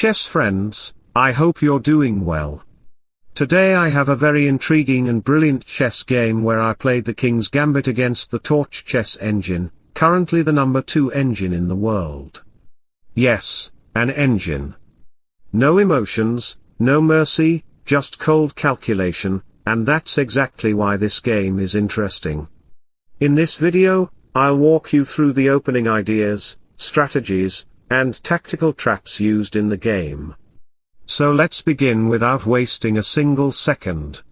Chess friends, I hope you're doing well. Today I have a very intriguing and brilliant chess game where I played the King's Gambit against the Torch chess engine, currently the number 2 engine in the world. Yes, an engine. No emotions, no mercy, just cold calculation, and that's exactly why this game is interesting. In this video, I'll walk you through the opening ideas, strategies, and tactical traps used in the game. So let's begin without wasting a single second.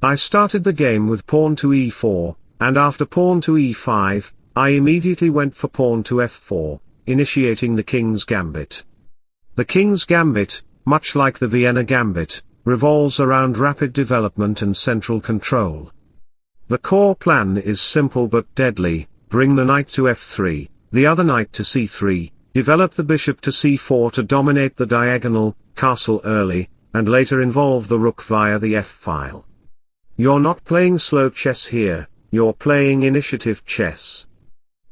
I started the game with pawn to e4, and after pawn to e5, I immediately went for pawn to f4, initiating the King's Gambit. The King's Gambit, much like the Vienna Gambit, revolves around rapid development and central control. The core plan is simple but deadly: bring the knight to f3, the other knight to c3, develop the bishop to c4 to dominate the diagonal, castle early, and later involve the rook via the f-file. You're not playing slow chess here, you're playing initiative chess.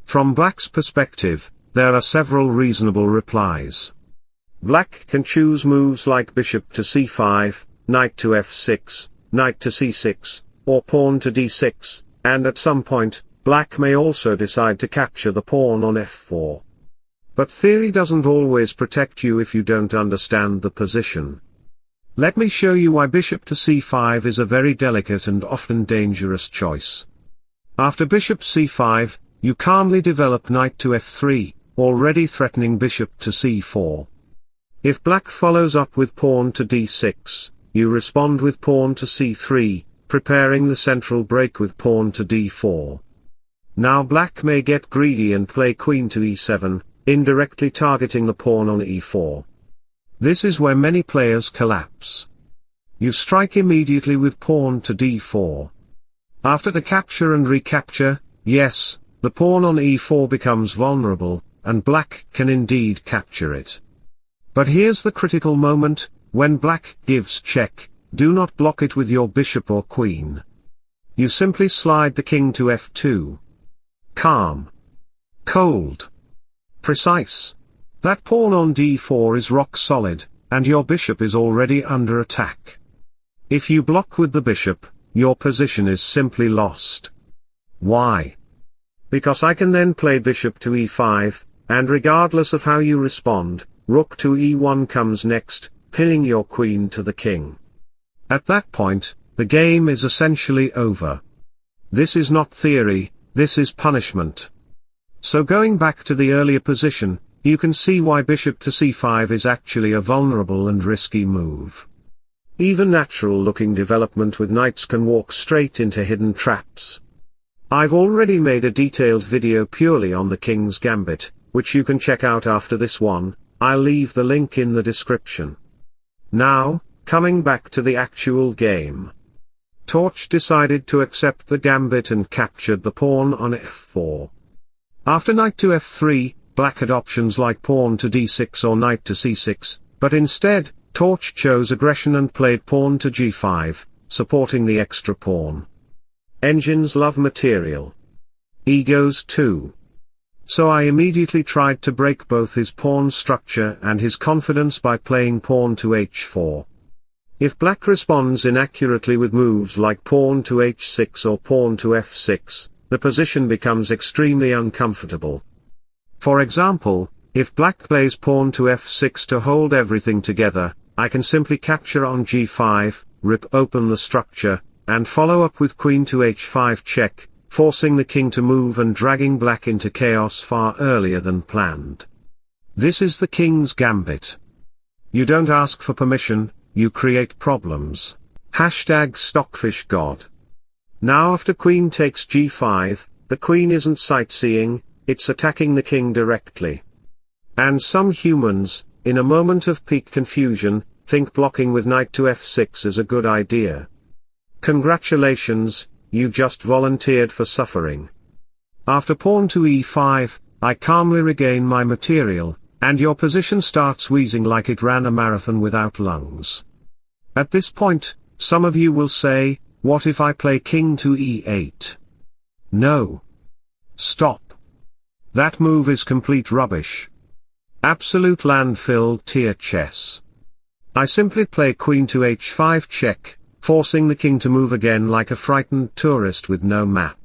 From Black's perspective, there are several reasonable replies. Black can choose moves like bishop to c5, knight to f6, knight to c6, or pawn to d6, and at some point, Black may also decide to capture the pawn on f4. But theory doesn't always protect you if you don't understand the position. Let me show you why bishop to c5 is a very delicate and often dangerous choice. After bishop c5, you calmly develop knight to f3, already threatening bishop to c4. If Black follows up with pawn to d6, you respond with pawn to c3, preparing the central break with pawn to d4. Now Black may get greedy and play queen to e7, indirectly targeting the pawn on e4. This is where many players collapse. You strike immediately with pawn to d4. After the capture and recapture, yes, the pawn on e4 becomes vulnerable, and Black can indeed capture it. But here's the critical moment: when Black gives check, do not block it with your bishop or queen. You simply slide the king to f2. Calm. Cold. Precise. That pawn on d4 is rock solid, and your bishop is already under attack. If you block with the bishop, your position is simply lost. Why? Because I can then play bishop to e5, and regardless of how you respond, rook to e1 comes next, pinning your queen to the king. At that point, the game is essentially over. This is not theory, this is punishment. So going back to the earlier position, you can see why bishop to c5 is actually a vulnerable and risky move. Even natural-looking development with knights can walk straight into hidden traps. I've already made a detailed video purely on the King's Gambit, which you can check out after this one. I'll leave the link in the description. Now, coming back to the actual game. Torch decided to accept the gambit and captured the pawn on f4. After knight to f3, Black had options like pawn to d6 or knight to c6, but instead, Torch chose aggression and played pawn to g5, supporting the extra pawn. Engines love material. Egos too. So I immediately tried to break both his pawn structure and his confidence by playing pawn to h4. If Black responds inaccurately with moves like pawn to h6 or pawn to f6, the position becomes extremely uncomfortable. For example, if Black plays pawn to f6 to hold everything together, I can simply capture on g5, rip open the structure, and follow up with queen to h5 check, forcing the king to move and dragging Black into chaos far earlier than planned. This is the King's Gambit. You don't ask for permission, you create problems. #Stockfish God. Now after queen takes g5, the queen isn't sightseeing, it's attacking the king directly. And some humans, in a moment of peak confusion, think blocking with knight to f6 is a good idea. Congratulations, you just volunteered for suffering. After pawn to e5, I calmly regain my material, and your position starts wheezing like it ran a marathon without lungs. At this point, some of you will say, what if I play king to e8? No. Stop. That move is complete rubbish. Absolute landfill tier chess. I simply play queen to h5 check, forcing the king to move again like a frightened tourist with no map.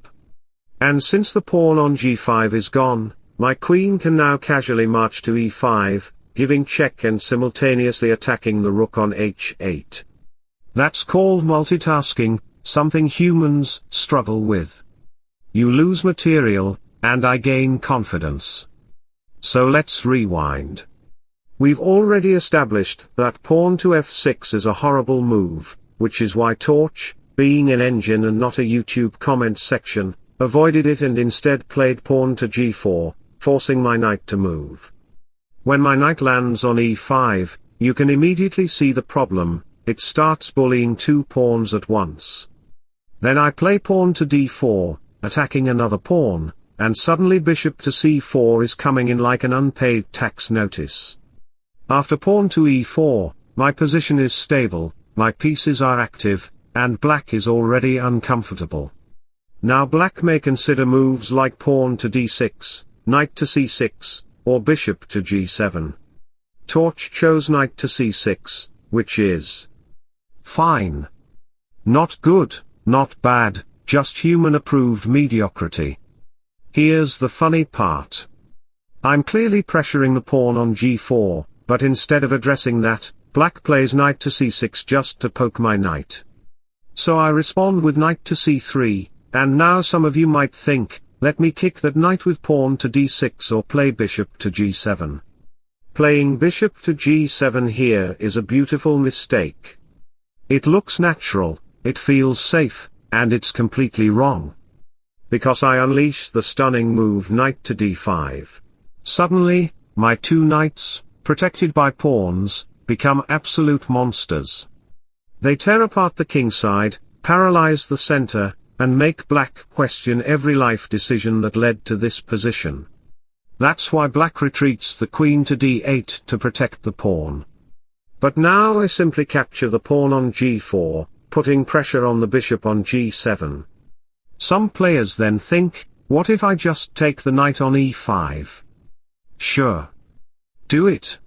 And since the pawn on g5 is gone, my queen can now casually march to e5, giving check and simultaneously attacking the rook on h8. That's called multitasking, something humans struggle with. You lose material, and I gain confidence. So let's rewind. We've already established that pawn to f6 is a horrible move, which is why Torch, being an engine and not a YouTube comment section, avoided it and instead played pawn to g4, forcing my knight to move. When my knight lands on e5, you can immediately see the problem, it starts bullying two pawns at once. Then I play pawn to d4, attacking another pawn, and suddenly bishop to c4 is coming in like an unpaid tax notice. After pawn to e4, my position is stable, my pieces are active, and black is already uncomfortable. Now black may consider moves like pawn to d6, knight to c6, or bishop to g7. Torch chose knight to c6, which is fine. Not good, not bad, just human-approved mediocrity. Here's the funny part. I'm clearly pressuring the pawn on g4, but instead of addressing that, black plays knight to c6 just to poke my knight. So I respond with knight to c3, and now some of you might think, let me kick that knight with pawn to d6 or play bishop to g7. Playing bishop to g7 here is a beautiful mistake. It looks natural, it feels safe, and it's completely wrong. Because I unleash the stunning move knight to d5. Suddenly, my two knights, protected by pawns, become absolute monsters. They tear apart the kingside, paralyze the center, and make black question every life decision that led to this position. That's why black retreats the queen to d8 to protect the pawn. But now I simply capture the pawn on g4, putting pressure on the bishop on g7. Some players then think, what if I just take the knight on e5? Sure. Do it.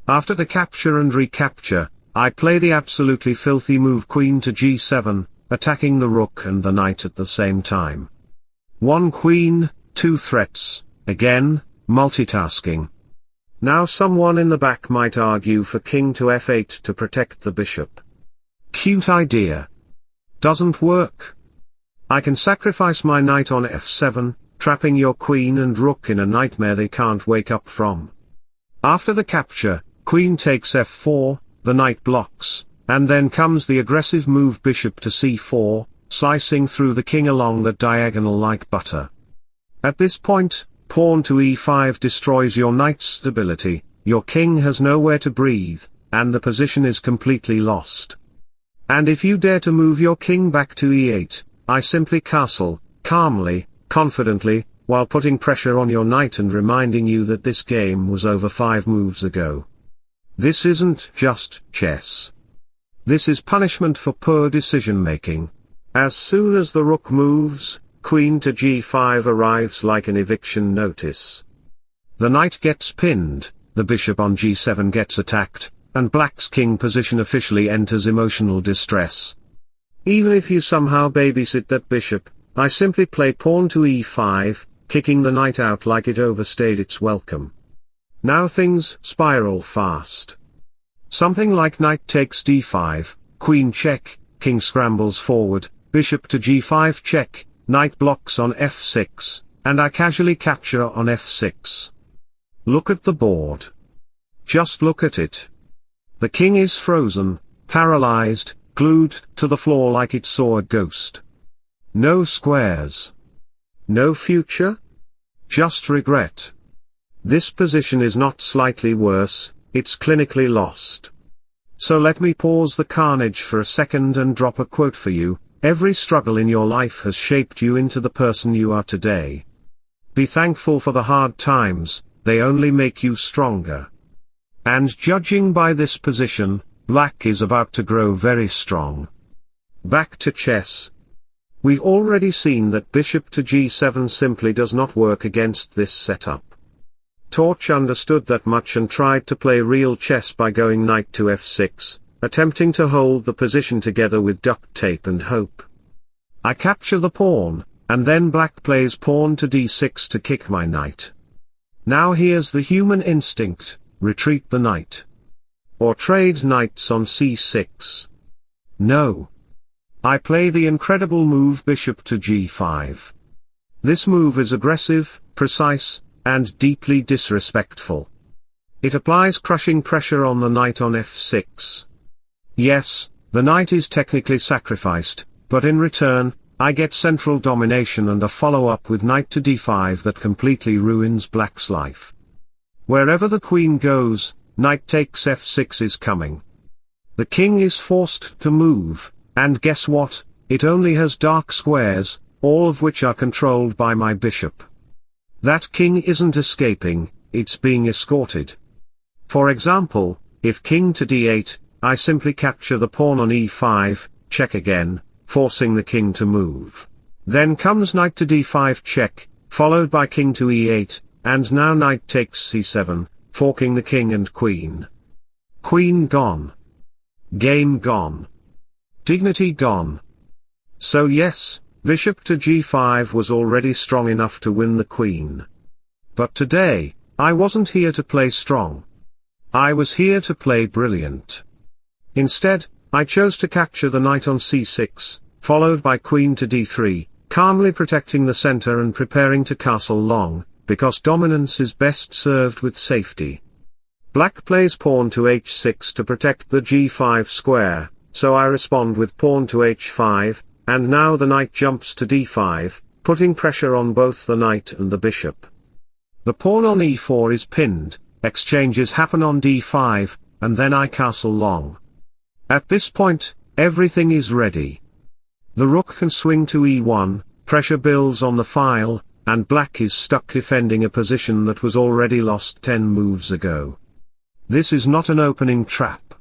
After the capture and recapture, I play the absolutely filthy move queen to g7, attacking the rook and the knight at the same time. One queen, two threats, again, multitasking. Now someone in the back might argue for king to f8 to protect the bishop. Cute idea. Doesn't work. I can sacrifice my knight on f7, trapping your queen and rook in a nightmare they can't wake up from. After the capture, queen takes f4, the knight blocks, and then comes the aggressive move bishop to c4, slicing through the king along the diagonal like butter. At this point, pawn to e5 destroys your knight's stability, your king has nowhere to breathe, and the position is completely lost. And if you dare to move your king back to e8, I simply castle, calmly, confidently, while putting pressure on your knight and reminding you that this game was over 5 moves ago. This isn't just chess. This is punishment for poor decision-making. As soon as the rook moves, queen to g5 arrives like an eviction notice. The knight gets pinned, the bishop on g7 gets attacked, and black's king position officially enters emotional distress. Even if you somehow babysit that bishop, I simply play pawn to e5, kicking the knight out like it overstayed its welcome. Now things spiral fast. Something like knight takes d5, queen check, king scrambles forward, bishop to g5 check, knight blocks on f6, and I casually capture on f6. Look at the board. Just look at it. The king is frozen, paralyzed, glued to the floor like it saw a ghost. No squares. No future? Just regret. This position is not slightly worse, it's clinically lost. So let me pause the carnage for a second and drop a quote for you: every struggle in your life has shaped you into the person you are today. Be thankful for the hard times, they only make you stronger. And judging by this position, black is about to grow very strong. Back to chess. We've already seen that bishop to g7 simply does not work against this setup. Torch understood that much and tried to play real chess by going knight to f6, attempting to hold the position together with duct tape and hope. I capture the pawn, and then black plays pawn to d6 to kick my knight. Now here's the human instinct, retreat the knight. Or trade knights on c6. No. I play the incredible move bishop to g5. This move is aggressive, precise, and deeply disrespectful. It applies crushing pressure on the knight on f6. Yes, the knight is technically sacrificed, but in return, I get central domination and a follow-up with knight to d5 that completely ruins black's life. Wherever the queen goes, knight takes f6 is coming. The king is forced to move, and guess what, it only has dark squares, all of which are controlled by my bishop. That king isn't escaping, it's being escorted. For example, if king to d8, I simply capture the pawn on e5, check again, forcing the king to move. Then comes knight to d5 check, followed by king to e8, and now knight takes c7, forking the king and queen. Queen gone. Game gone. Dignity gone. So yes, bishop to g5 was already strong enough to win the queen. But today, I wasn't here to play strong. I was here to play brilliant. Instead, I chose to capture the knight on c6, followed by queen to d3, calmly protecting the center and preparing to castle long, because dominance is best served with safety. Black plays pawn to h6 to protect the g5 square, so I respond with pawn to h5, and now the knight jumps to d5, putting pressure on both the knight and the bishop. The pawn on e4 is pinned, exchanges happen on d5, and then I castle long. At this point, everything is ready. The rook can swing to e1, pressure builds on the file, and black is stuck defending a position that was already lost 10 moves ago. This is not an opening trap.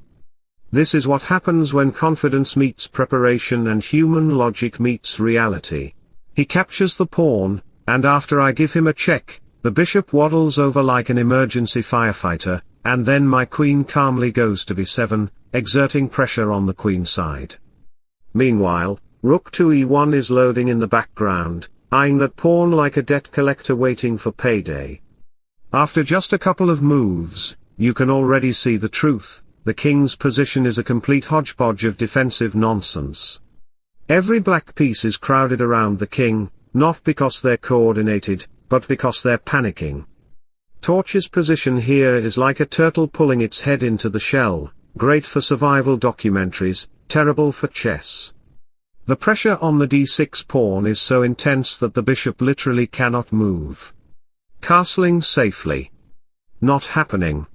This is what happens when confidence meets preparation and human logic meets reality. He captures the pawn, and after I give him a check, the bishop waddles over like an emergency firefighter, and then my queen calmly goes to b7, exerting pressure on the queen side. Meanwhile, rook to e1 is loading in the background, eyeing that pawn like a debt collector waiting for payday. After just a couple of moves, you can already see the truth. The king's position is a complete hodgepodge of defensive nonsense. Every black piece is crowded around the king, not because they're coordinated, but because they're panicking. Torch's position here is like a turtle pulling its head into the shell, great for survival documentaries, terrible for chess. The pressure on the d6 pawn is so intense that the bishop literally cannot move. Castling safely. Not happening.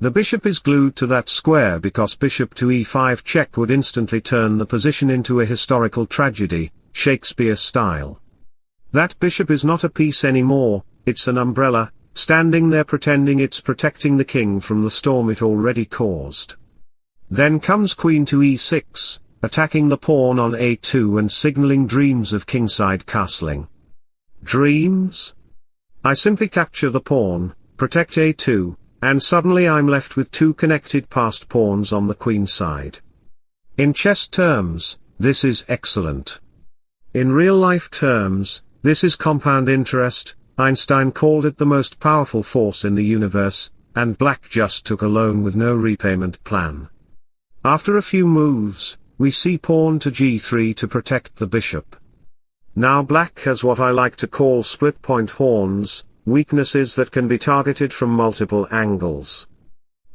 The bishop is glued to that square because bishop to e5 check would instantly turn the position into a historical tragedy, Shakespeare style. That bishop is not a piece anymore, it's an umbrella, standing there pretending it's protecting the king from the storm it already caused. Then comes queen to e6, attacking the pawn on a2 and signaling dreams of kingside castling. Dreams? I simply capture the pawn, protect a2, and suddenly I'm left with two connected passed pawns on the queen side. In chess terms, this is excellent. In real-life terms, this is compound interest. Einstein called it the most powerful force in the universe, and black just took a loan with no repayment plan. After a few moves, we see pawn to g3 to protect the bishop. Now black has what I like to call split-point horns, weaknesses that can be targeted from multiple angles.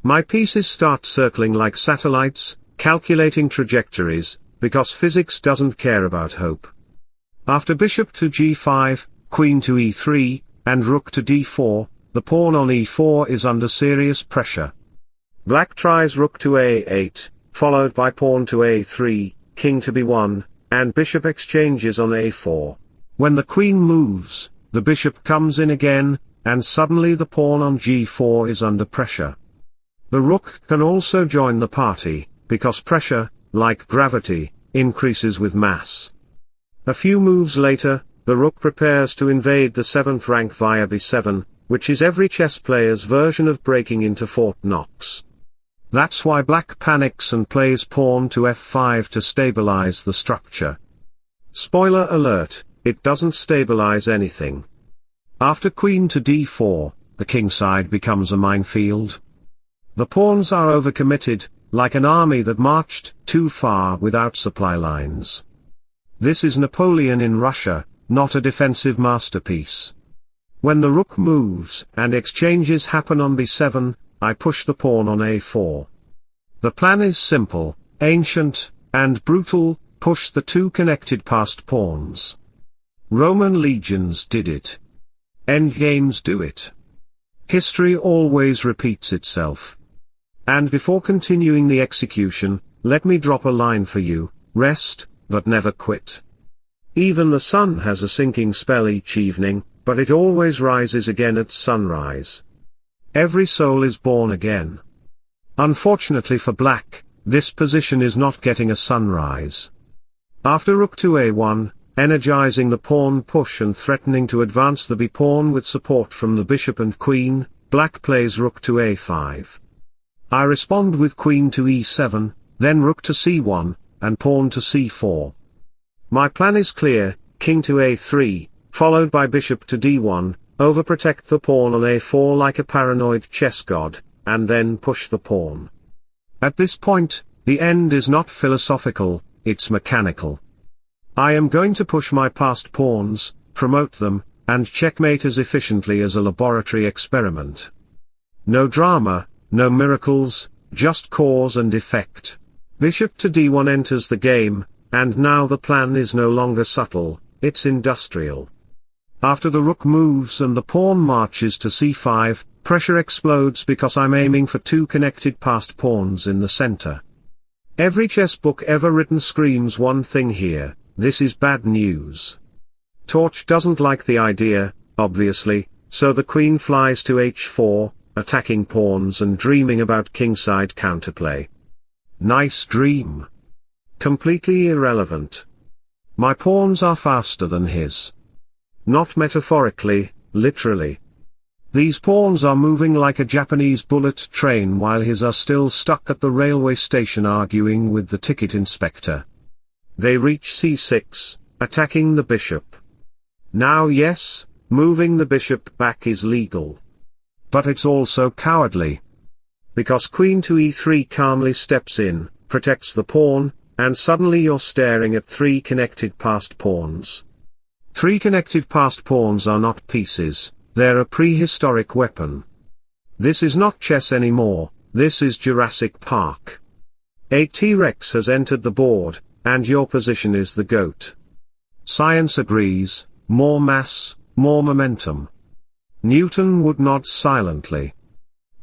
My pieces start circling like satellites, calculating trajectories, because physics doesn't care about hope. After bishop to g5, queen to e3, and rook to d4, the pawn on e4 is under serious pressure. Black tries rook to a8, followed by pawn to a3, king to b1, and bishop exchanges on a4. When the queen moves, the bishop comes in again, and suddenly the pawn on g4 is under pressure. The rook can also join the party, because pressure, like gravity, increases with mass. A few moves later, the rook prepares to invade the 7th rank via b7, which is every chess player's version of breaking into Fort Knox. That's why black panics and plays pawn to f5 to stabilize the structure. Spoiler alert, it doesn't stabilize anything. After queen to d4, the kingside becomes a minefield. The pawns are overcommitted, like an army that marched too far without supply lines. This is Napoleon in Russia, not a defensive masterpiece. When the rook moves and exchanges happen on b7, I push the pawn on a4. The plan is simple, ancient, and brutal: push the two connected passed pawns. Roman legions did it. Endgames do it. History always repeats itself. And before continuing the execution, let me drop a line for you: rest, but never quit. Even the sun has a sinking spell each evening, but it always rises again at sunrise. Every soul is born again. Unfortunately for black, this position is not getting a sunrise. After rook to a1, energizing the pawn push and threatening to advance the b-pawn with support from the bishop and queen, black plays rook to a5. I respond with queen to e7, then rook to c1, and pawn to c4. My plan is clear: king to a3, followed by bishop to d1, overprotect the pawn on a4 like a paranoid chess god, and then push the pawn. At this point, the end is not philosophical, it's mechanical. I am going to push my passed pawns, promote them, and checkmate as efficiently as a laboratory experiment. No drama, no miracles, just cause and effect. Bishop to d1 enters the game, and now the plan is no longer subtle, it's industrial. After the rook moves and the pawn marches to c5, pressure explodes because I'm aiming for two connected passed pawns in the center. Every chess book ever written screams one thing here: this is bad news. Torch doesn't like the idea, obviously, so the queen flies to h4, attacking pawns and dreaming about kingside counterplay. Nice dream. Completely irrelevant. My pawns are faster than his. Not metaphorically, literally. These pawns are moving like a Japanese bullet train while his are still stuck at the railway station arguing with the ticket inspector. They reach c6, attacking the bishop. Now yes, moving the bishop back is legal. But it's also cowardly. Because queen to e3 calmly steps in, protects the pawn, and suddenly you're staring at three connected passed pawns. Three connected passed pawns are not pieces, they're a prehistoric weapon. This is not chess anymore, this is Jurassic Park. A T-Rex has entered the board, and your position is the GOAT. Science agrees: more mass, more momentum. Newton would nod silently.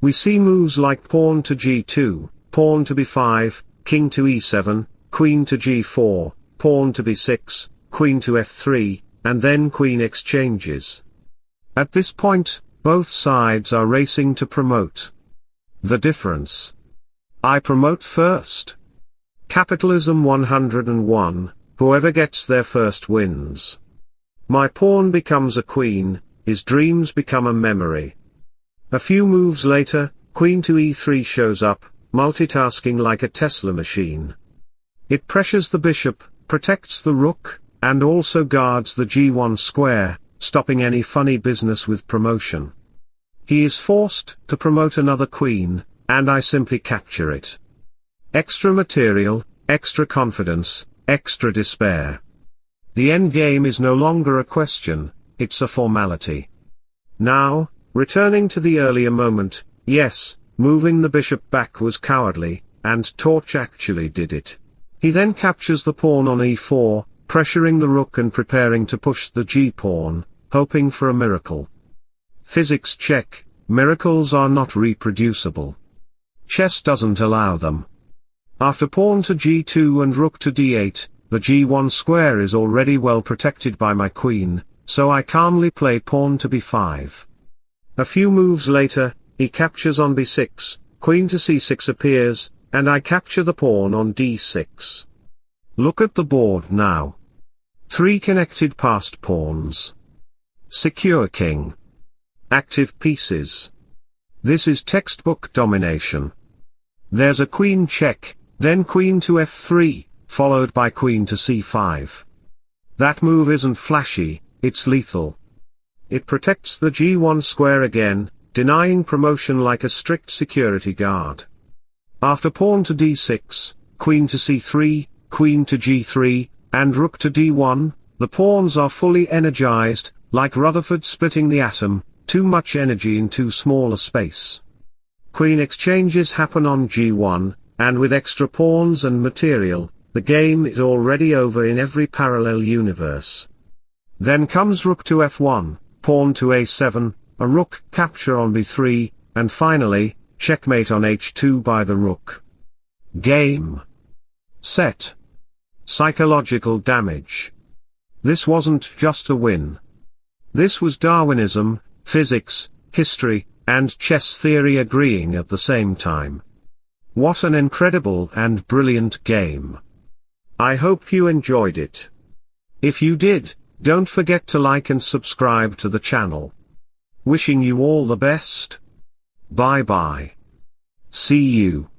We see moves like pawn to g2, pawn to b5, king to e7, queen to g4, pawn to b6, queen to f3, and then queen exchanges. At this point, both sides are racing to promote. The difference? I promote first. Capitalism 101, whoever gets there first wins. My pawn becomes a queen, his dreams become a memory. A few moves later, queen to e3 shows up, multitasking like a Tesla machine. It pressures the bishop, protects the rook, and also guards the g1 square, stopping any funny business with promotion. He is forced to promote another queen, and I simply capture it. Extra material, extra confidence, extra despair. The endgame is no longer a question, it's a formality. Now, returning to the earlier moment, yes, moving the bishop back was cowardly, and Torch actually did it. He then captures the pawn on e4, pressuring the rook and preparing to push the g-pawn, hoping for a miracle. Physics check: miracles are not reproducible. Chess doesn't allow them. After pawn to g2 and rook to d8, the g1 square is already well protected by my queen, so I calmly play pawn to b5. A few moves later, he captures on b6, queen to c6 appears, and I capture the pawn on d6. Look at the board now. Three connected passed pawns. Secure king. Active pieces. This is textbook domination. There's a queen check, then queen to f3, followed by queen to c5. That move isn't flashy, it's lethal. It protects the g1 square again, denying promotion like a strict security guard. After pawn to d6, queen to c3, queen to g3, and rook to d1, the pawns are fully energized, like Rutherford splitting the atom, too much energy in too small a space. Queen exchanges happen on g1, and with extra pawns and material, the game is already over in every parallel universe. Then comes rook to f1, pawn to a7, a rook capture on b3, and finally, checkmate on h2 by the rook. Game. Set. Psychological damage. This wasn't just a win. This was Darwinism, physics, history, and chess theory agreeing at the same time. What an incredible and brilliant game. I hope you enjoyed it. If you did, don't forget to like and subscribe to the channel. Wishing you all the best. Bye bye. See you.